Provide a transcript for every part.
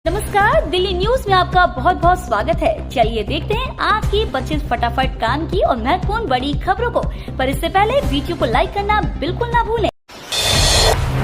नमस्कार, दिल्ली न्यूज में आपका बहुत बहुत स्वागत है। चलिए देखते हैं आज की 25 फटाफट काम की और महत्वपूर्ण बड़ी खबरों को। पर इससे पहले वीडियो को लाइक करना बिल्कुल ना भूलें।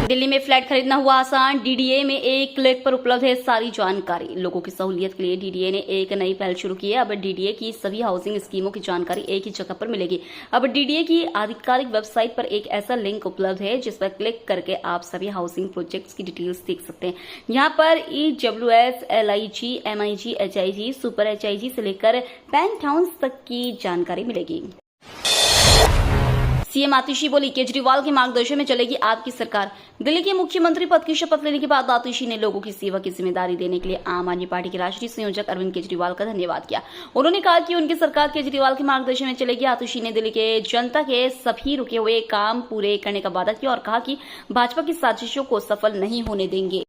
दिल्ली में फ्लैट खरीदना हुआ आसान। डीडीए में एक क्लिक पर उपलब्ध है सारी जानकारी। लोगों की सहूलियत के लिए डीडीए ने एक नई पहल शुरू की है। अब डीडीए की सभी हाउसिंग स्कीमों की जानकारी एक ही जगह पर मिलेगी। अब डीडीए की आधिकारिक वेबसाइट पर एक ऐसा लिंक उपलब्ध है जिस पर क्लिक करके आप सभी हाउसिंग प्रोजेक्ट्स की डिटेल्स देख सकते हैं। यहाँ पर EWS, LIG, MIG, HIG, super HIG से लेकर पेंट हाउस तक की जानकारी मिलेगी। सीएम आतिशी बोली, केजरीवाल के मार्गदर्शन में चलेगी आपकी सरकार। दिल्ली के मुख्यमंत्री पद की शपथ लेने के बाद आतिशी ने लोगों की सेवा की जिम्मेदारी देने के लिए आम आदमी पार्टी के राष्ट्रीय संयोजक अरविंद केजरीवाल का धन्यवाद किया। उन्होंने कहा कि उनकी सरकार केजरीवाल के मार्गदर्शन में चलेगी। आतिशी ने दिल्ली के जनता के सभी रुके हुए काम पूरे करने का वादा किया और कहा कि भाजपा की साजिशों को सफल नहीं होने देंगे।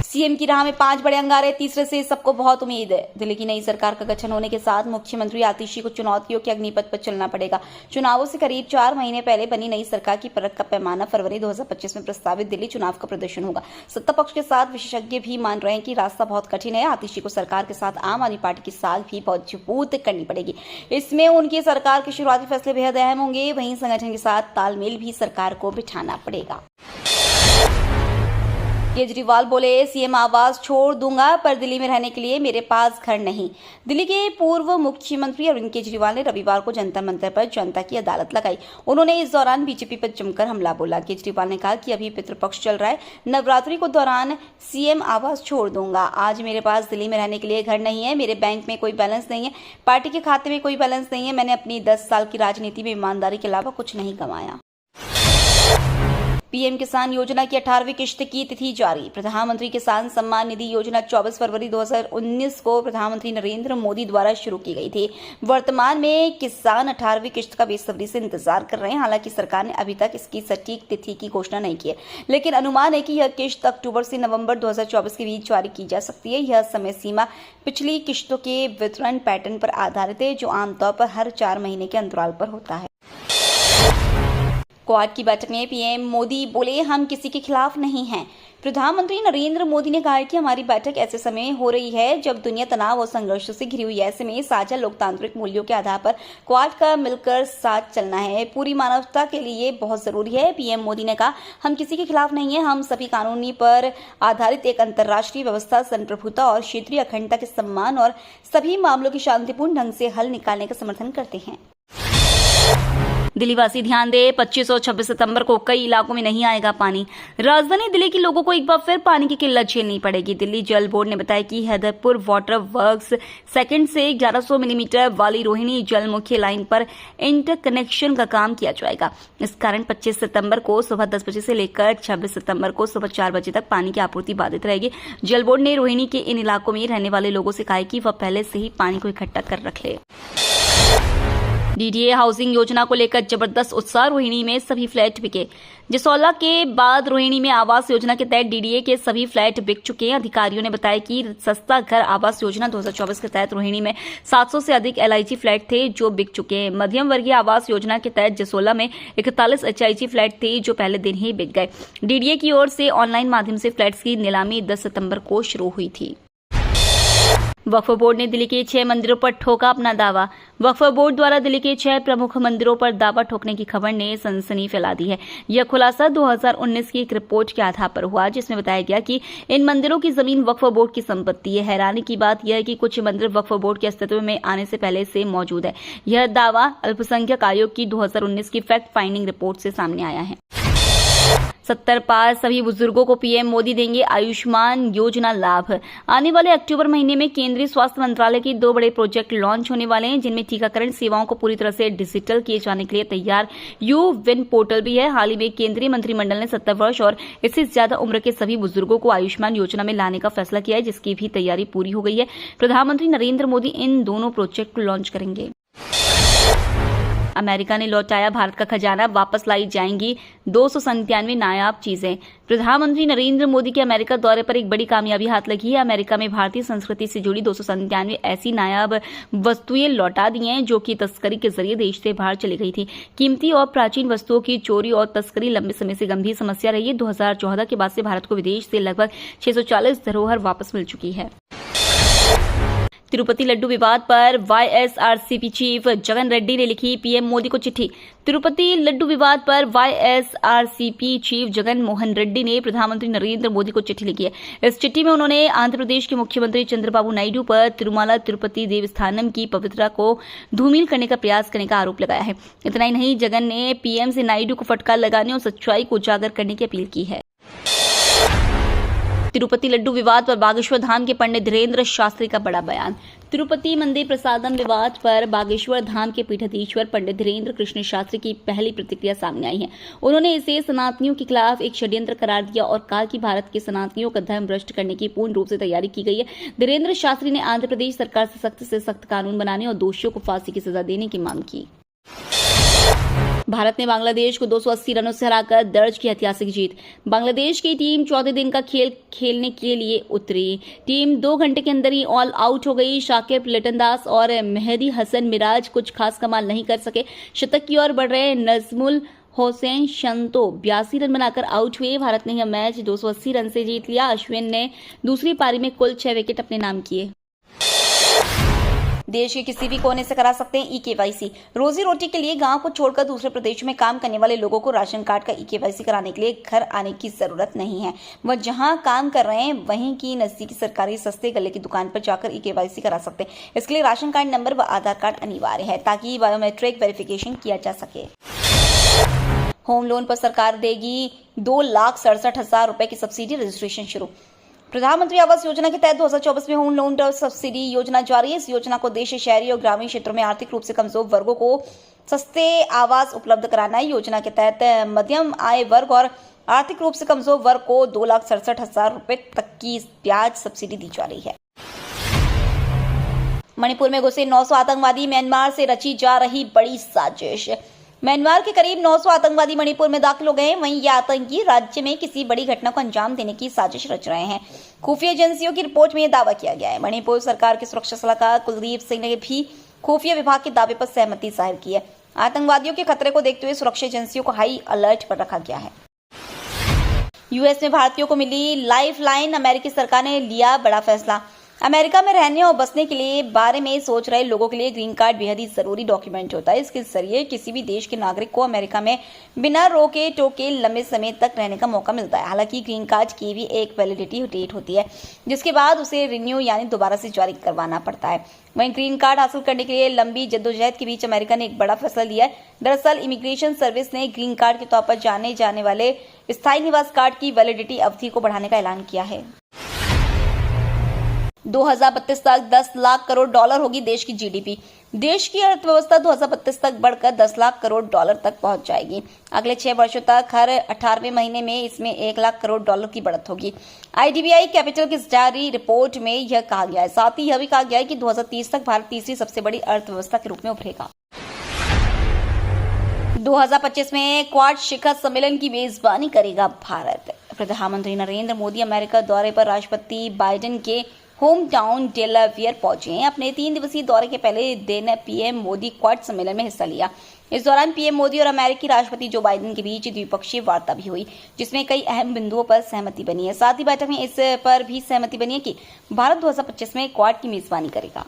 सीएम की राह में 5 बड़े अंगारे, तीसरे से सबको बहुत उम्मीद है। दिल्ली की नई सरकार का गठन होने के साथ मुख्यमंत्री आतिशी को चुनौतियों के अग्निपथ पर चलना पड़ेगा। चुनावों से करीब 4 महीने पहले बनी नई सरकार की परख का पैमाना फरवरी 2025 में प्रस्तावित दिल्ली चुनाव का प्रदर्शन होगा। सत्ता पक्ष के साथ विशेषज्ञ भी मान रहे हैं कि रास्ता बहुत कठिन है। आतिशी को सरकार के साथ आम आदमी पार्टी की साथ भी मजबूत करनी पड़ेगी। इसमें उनकी सरकार के शुरुआती फैसले बेहद अहम होंगे। वहीं संगठन के साथ तालमेल भी सरकार को बिठाना पड़ेगा। केजरीवाल बोले, सीएम आवास छोड़ दूंगा पर दिल्ली में रहने के लिए मेरे पास घर नहीं। दिल्ली के पूर्व मुख्यमंत्री अरविंद केजरीवाल ने रविवार को जंतर मंतर पर जनता की अदालत लगाई। उन्होंने इस दौरान बीजेपी पर जमकर हमला बोला। केजरीवाल ने कहा कि अभी पितृपक्ष चल रहा है, नवरात्रि को दौरान सीएम आवास छोड़ दूंगा। आज मेरे पास दिल्ली में रहने के लिए घर नहीं है, मेरे बैंक में कोई बैलेंस नहीं है, पार्टी के खाते में कोई बैलेंस नहीं है। मैंने अपनी 10 साल की राजनीति में ईमानदारी के अलावा कुछ नहीं कमाया। पीएम किसान योजना की 18वीं किश्त की तिथि जारी। प्रधानमंत्री किसान सम्मान निधि योजना 24 फरवरी 2019 को प्रधानमंत्री नरेंद्र मोदी द्वारा शुरू की गई थी। वर्तमान में किसान 18वीं किश्त का बेसब्री से इंतजार कर रहे हैं। हालांकि सरकार ने अभी तक इसकी सटीक तिथि की घोषणा नहीं की है, लेकिन अनुमान है कि यह किश्त अक्टूबर से नवंबर 2024 के बीच जारी की जा सकती है। यह समय सीमा पिछली किश्तों के वितरण पैटर्न पर आधारित है, जो आमतौर पर हर 4 महीने के अंतराल पर होता है। क्वाड की बैठक में पीएम मोदी बोले, हम किसी के खिलाफ नहीं हैं। प्रधानमंत्री नरेंद्र मोदी ने कहा है कि हमारी बैठक ऐसे समय हो रही है जब दुनिया तनाव और संघर्ष से घिरी हुई है। ऐसे में साझा लोकतांत्रिक मूल्यों के आधार पर क्वाड का मिलकर साथ चलना है, पूरी मानवता के लिए बहुत जरूरी है। पीएम मोदी ने कहा, हम किसी के खिलाफ नहीं है, हम सभी कानूनी पर आधारित एक अंतर्राष्ट्रीय व्यवस्था, संप्रभुता और क्षेत्रीय अखंडता के सम्मान और सभी मामलों की शांतिपूर्ण ढंग से हल निकालने का समर्थन करते हैं। दिल्ली वासी ध्यान दे, 25 और 26 सितंबर को कई इलाकों में नहीं आएगा पानी। राजधानी दिल्ली के लोगों को एक बार फिर पानी की किल्लत झेलनी पड़ेगी। दिल्ली जल बोर्ड ने बताया कि हैदरपुर वाटर वर्क्स सेकंड से 1100 मिलीमीटर वाली रोहिणी जल मुख्य लाइन पर इंटरकनेक्शन का काम किया जाएगा। इस कारण 25 सितंबर को सुबह 10 बजे से लेकर 26 सितंबर को सुबह 4 बजे तक पानी की आपूर्ति बाधित रहेगी। जल बोर्ड ने रोहिणी के इन इलाकों में रहने वाले लोगों से कहा है कि वह पहले से ही पानी को इकट्ठा कर रख ले। डीडीए हाउसिंग योजना को लेकर जबरदस्त उत्साह। रोहिणी में सभी फ्लैट बिके। जसौला के बाद रोहिणी में आवास योजना के तहत डीडीए के सभी फ्लैट बिक चुके हैं। अधिकारियों ने बताया कि सस्ता घर आवास योजना 2024 के तहत रोहिणी में 700 से अधिक LIG फ्लैट थे जो बिक चुके हैं। मध्यम वर्गीय आवास योजना के तहत जसोला में 41 HIG फ्लैट थे जो पहले दिन ही बिक गए। डीडीए की ओर से ऑनलाइन माध्यम से फ्लैट्स की नीलामी 10 सितंबर को शुरू हुई थी। वक्फ बोर्ड ने दिल्ली के 6 मंदिरों पर ठोका अपना दावा। वक्फ बोर्ड द्वारा दिल्ली के 6 प्रमुख मंदिरों पर दावा ठोकने की खबर ने सनसनी फैला दी है। यह खुलासा 2019 की एक रिपोर्ट के आधार पर हुआ, जिसमें बताया गया कि इन मंदिरों की जमीन वक्फ बोर्ड की संपत्ति है। हैरानी की बात यह है कि कुछ मंदिर वक्फ बोर्ड के अस्तित्व में आने से पहले से मौजूद है। यह दावा अल्पसंख्यक आयोग की 2019 की फैक्ट फाइंडिंग रिपोर्ट से सामने आया है। 70 पार सभी बुजुर्गों को पीएम मोदी देंगे आयुष्मान योजना लाभ। आने वाले अक्टूबर महीने में केंद्रीय स्वास्थ्य मंत्रालय के 2 बड़े प्रोजेक्ट लॉन्च होने वाले हैं, जिनमें टीकाकरण सेवाओं को पूरी तरह से डिजिटल किए जाने के लिए तैयार यू-विन पोर्टल भी है। हाल ही में केंद्रीय मंत्रिमंडल ने 70 वर्ष और इससे ज्यादा उम्र के सभी बुजुर्गों को आयुष्मान योजना में लाने का फैसला किया है, जिसकी भी तैयारी पूरी हो गई है। प्रधानमंत्री नरेंद्र मोदी इन दोनों प्रोजेक्ट को लॉन्च करेंगे। अमेरिका ने लौटाया भारत का खजाना, वापस लाई जाएंगी 297 नायाब चीजें। प्रधानमंत्री नरेंद्र मोदी के अमेरिका दौरे पर एक बड़ी कामयाबी हाथ लगी है। अमेरिका में भारतीय संस्कृति से जुड़ी 297 ऐसी नायाब वस्तुएं लौटा दी हैं जो कि तस्करी के जरिए देश से बाहर चली गई थी। कीमती और प्राचीन वस्तुओं की चोरी और तस्करी लंबे समय से गंभीर समस्या रही है। 2014 के बाद से भारत को विदेश से लगभग 640 धरोहर वापस मिल चुकी है। तिरुपति लड्डू विवाद पर वाईएसआरसीपी चीफ जगन रेड्डी ने लिखी पीएम मोदी को चिट्ठी। तिरुपति लड्डू विवाद पर वाईएसआरसीपी चीफ जगन मोहन रेड्डी ने प्रधानमंत्री नरेंद्र मोदी को चिट्ठी लिखी है। इस चिट्ठी में उन्होंने आंध्र प्रदेश के मुख्यमंत्री चंद्रबाबू नायडू पर तिरुमाला तिरुपति देवस्थानम की पवित्रता को धूमिल करने का प्रयास करने का आरोप लगाया है। इतना ही नहीं, जगन ने पीएम से नायडू को फटकार लगाने और सच्चाई को उजागर करने की अपील की है। तिरुपति लड्डू विवाद पर बागेश्वर धाम के पंडित धीरेन्द्र शास्त्री का बड़ा बयान। तिरुपति मंदिर प्रसादम विवाद पर बागेश्वर धाम के पीठाधीश्वर पंडित धीरेन्द्र कृष्ण शास्त्री की पहली प्रतिक्रिया सामने आई है। उन्होंने इसे सनातनियों के खिलाफ एक षड्यंत्र करार दिया और कहा कि भारत के सनातनियों का धर्म भ्रष्ट करने की पूर्ण रूप से तैयारी की गई है। धीरेन्द्र शास्त्री ने आंध्र प्रदेश सरकार से सख्त कानून बनाने और दोषियों को फांसी की सजा देने की मांग की। भारत ने बांग्लादेश को 280 रनों से हराकर दर्ज की ऐतिहासिक जीत। बांग्लादेश की टीम चौथे दिन का खेल खेलने के लिए उतरी। टीम 2 घंटे के अंदर ही ऑल आउट हो गई। शाकिब लिटनदास और मेहदी हसन मिराज कुछ खास कमाल नहीं कर सके। शतक की ओर बढ़ रहे नजमुल हुसैन शंतो 82 रन बनाकर आउट हुए। भारत ने यह मैच 280 रन से जीत लिया। अश्विन ने दूसरी पारी में कुल 6 विकेट अपने नाम किए। देश के किसी भी कोने से करा सकते हैं ई-केवाईसी। रोजी रोटी के लिए गांव को छोड़कर दूसरे प्रदेशों में काम करने वाले लोगों को राशन कार्ड का ई-केवाईसी कराने के लिए घर आने की जरूरत नहीं है। वह जहां काम कर रहे हैं वहीं की नजदीकी सरकारी सस्ते गले की दुकान पर जाकर ई-केवाईसी करा सकते हैं। इसके लिए राशन कार्ड नंबर व आधार कार्ड अनिवार्य है ताकि बायोमेट्रिक वेरिफिकेशन किया जा सके। होम लोन पर सरकार देगी 2,67,000 रुपए की सब्सिडी, रजिस्ट्रेशन शुरू। प्रधानमंत्री आवास योजना के तहत 2024 में होम लोन सब्सिडी योजना जारी है। इस योजना को उद्देश्य शहरी और ग्रामीण क्षेत्रों में आर्थिक रूप से कमजोर वर्गों को सस्ते आवास उपलब्ध कराना है। योजना के तहत मध्यम आय वर्ग और आर्थिक रूप से कमजोर वर्ग को 2,67,000 रुपए तक की ब्याज सब्सिडी दी जा रही है। मणिपुर में घुसे 900 आतंकवादी, म्यांमार से रची जा रही बड़ी साजिश। म्यांमार के करीब 900 आतंकवादी मणिपुर में दाखिल हो गए हैं। वहीं ये आतंकी राज्य में किसी बड़ी घटना को अंजाम देने की साजिश रच रहे हैं। खुफिया एजेंसियों की रिपोर्ट में यह दावा किया गया है। मणिपुर सरकार के सुरक्षा सलाहकार कुलदीप सिंह ने भी खुफिया विभाग के दावे पर सहमति जाहिर की है। आतंकवादियों के खतरे को देखते हुए सुरक्षा एजेंसियों को हाई अलर्ट पर रखा गया है। यूएस में भारतीयों को मिली लाइफ लाइन, अमेरिकी सरकार ने लिया बड़ा फैसला। अमेरिका में रहने और बसने के लिए बारे में सोच रहे लोगों के लिए ग्रीन कार्ड बेहद ही जरूरी डॉक्यूमेंट होता है। इसके जरिए किसी भी देश के नागरिक को अमेरिका में बिना रोके टोके लंबे समय तक रहने का मौका मिलता है। हालांकि ग्रीन कार्ड की भी एक वैलिडिटी डेट होती है जिसके बाद उसे रिन्यू यानी दोबारा से जारी करवाना पड़ता है। वहीं ग्रीन कार्ड हासिल करने के लिए लंबी जद्दोजहद के बीच अमेरिका ने एक बड़ा फैसला लिया है। दरअसल इमिग्रेशन सर्विस ने ग्रीन कार्ड के तौर पर जाने जाने वाले स्थायी निवास कार्ड की वैलिडिटी अवधि को बढ़ाने का ऐलान किया है। 2032 तक 10 लाख करोड़ डॉलर होगी देश की जीडीपी। देश की अर्थव्यवस्था 2032 तक बढ़कर 10 लाख करोड़ डॉलर तक पहुंच जाएगी। अगले 6 वर्षों तक हर 18वें महीने में इसमें 1 लाख करोड़ डॉलर की बढ़त होगी। आईडीबीआई कैपिटल की जारी रिपोर्ट में यह कहा गया है। साथ ही यह भी कहा गया है कि 2030 तक भारत तीसरी सबसे बड़ी अर्थव्यवस्था के रूप में उभरेगा। 2025 में क्वाड शिखर सम्मेलन की मेजबानी करेगा भारत। प्रधानमंत्री नरेंद्र मोदी अमेरिका दौरे पर राष्ट्रपति बाइडेन के होम टाउन डेलावेयर पहुंचे हैं। अपने 3 दिवसीय दौरे के पहले दिन पीएम मोदी क्वाड सम्मेलन में हिस्सा लिया। इस दौरान पीएम मोदी और अमेरिकी राष्ट्रपति जो बाइडेन के बीच द्विपक्षीय वार्ता भी हुई जिसमें कई अहम बिंदुओं पर सहमति बनी है। साथ ही बैठक में इस पर भी सहमति बनी है कि भारत 2025 में क्वाड की मेजबानी करेगा।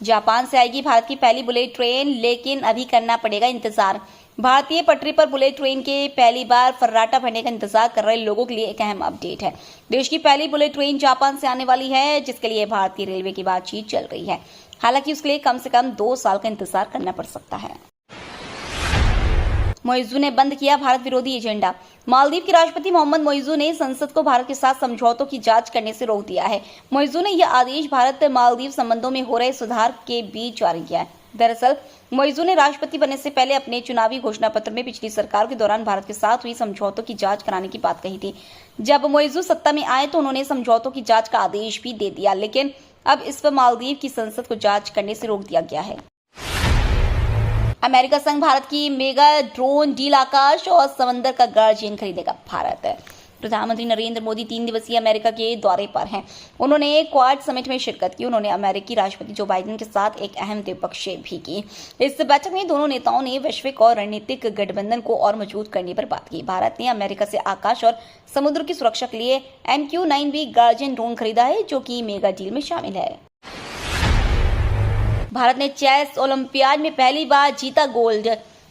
जापान से आएगी भारत की पहली बुलेट ट्रेन, लेकिन अभी करना पड़ेगा इंतजार। भारतीय पटरी पर बुलेट ट्रेन के पहली बार फर्राटा भरने का इंतजार कर रहे लोगों के लिए एक अहम अपडेट है। देश की पहली बुलेट ट्रेन जापान से आने वाली है जिसके लिए भारतीय रेलवे की बातचीत चल रही है। हालांकि उसके लिए कम से कम 2 साल का इंतजार करना पड़ सकता है। मोइजू ने बंद किया भारत विरोधी एजेंडा। मालदीव के राष्ट्रपति मोहम्मद मोइजू ने संसद को भारत के साथ समझौतों की जांच करने से रोक दिया है। मोइजू ने यह आदेश भारत मालदीव संबंधों में हो रहे सुधार के बीच जारी किया है। दरअसल मोइजू ने राष्ट्रपति बनने से पहले अपने चुनावी घोषणा पत्र में पिछली सरकार के दौरान भारत के साथ हुई समझौतों की जांच कराने की बात कही थी। जब मोइजू सत्ता में आए तो उन्होंने समझौतों की जांच का आदेश भी दे दिया, लेकिन अब इस पर मालदीव की संसद को जांच करने से रोक दिया गया है। अमेरिका संग भारत की मेगा ड्रोन डील, आकाश और समंदर का गार्जियन खरीदेगा भारत। प्रधानमंत्री नरेंद्र मोदी 3 दिवसीय अमेरिका के दौरे पर हैं। उन्होंने क्वाड समिट में शिरकत की। उन्होंने अमेरिकी राष्ट्रपति जो बाइडेन के साथ एक अहम द्विपक्षीय भी की। इस बैठक में दोनों नेताओं ने वैश्विक और रणनीतिक गठबंधन को और मजबूत करने पर बात की। भारत ने अमेरिका से आकाश और समुद्र की सुरक्षा के लिए MQ-9B गार्जियन ड्रोन खरीदा है, जो कि मेगा डील में शामिल है। भारत ने चेस ओलंपियाड में पहली बार जीता गोल्ड।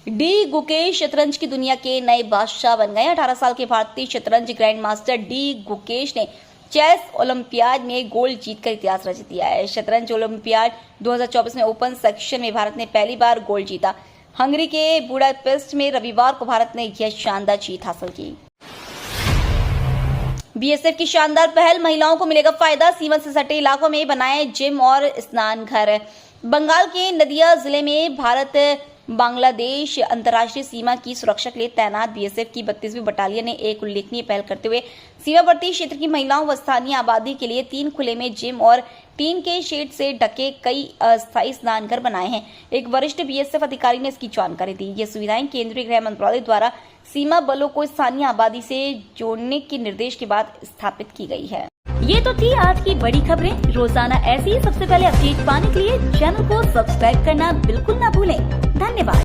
डी गुकेश शतरंज की दुनिया के नए बादशाह बन गए। 18 साल के भारतीय शतरंज ग्रैंड मास्टर डी गुकेश ने चेस ओलंपियाड में गोल्ड जीतकर इतिहास रच दिया है। शतरंज ओलंपियाड 2024 में ओपन सेक्शन में भारत ने पहली बार गोल्ड जीता। हंगरी के बुडापेस्ट में रविवार को भारत ने यह शानदार जीत हासिल की। BSF की शानदार पहल, महिलाओं को मिलेगा फायदा। सीमा से सटे इलाकों में बनाए जिम और स्नान घर। बंगाल के नदिया जिले में भारत बांग्लादेश अंतर्राष्ट्रीय सीमा की सुरक्षा के लिए तैनात BSF की 32वीं बटालियन ने एक उल्लेखनीय पहल करते हुए सीमावर्ती क्षेत्र की महिलाओं व स्थानीय आबादी के लिए 3 खुले में जिम और टीन के शेड से ढके कई अस्थायी स्नान घर बनाए हैं। एक वरिष्ठ BSF अधिकारी ने इसकी जानकारी दी। ये सुविधाएं केंद्रीय गृह मंत्रालय द्वारा सीमा बलों को स्थानीय आबादी से जोड़ने के निर्देश के बाद स्थापित की गई है। ये तो थी आज की बड़ी खबरें। रोजाना ऐसी ही सबसे पहले अपडेट पाने के लिए चैनल को सब्सक्राइब करना बिल्कुल ना भूलें। धन्यवाद।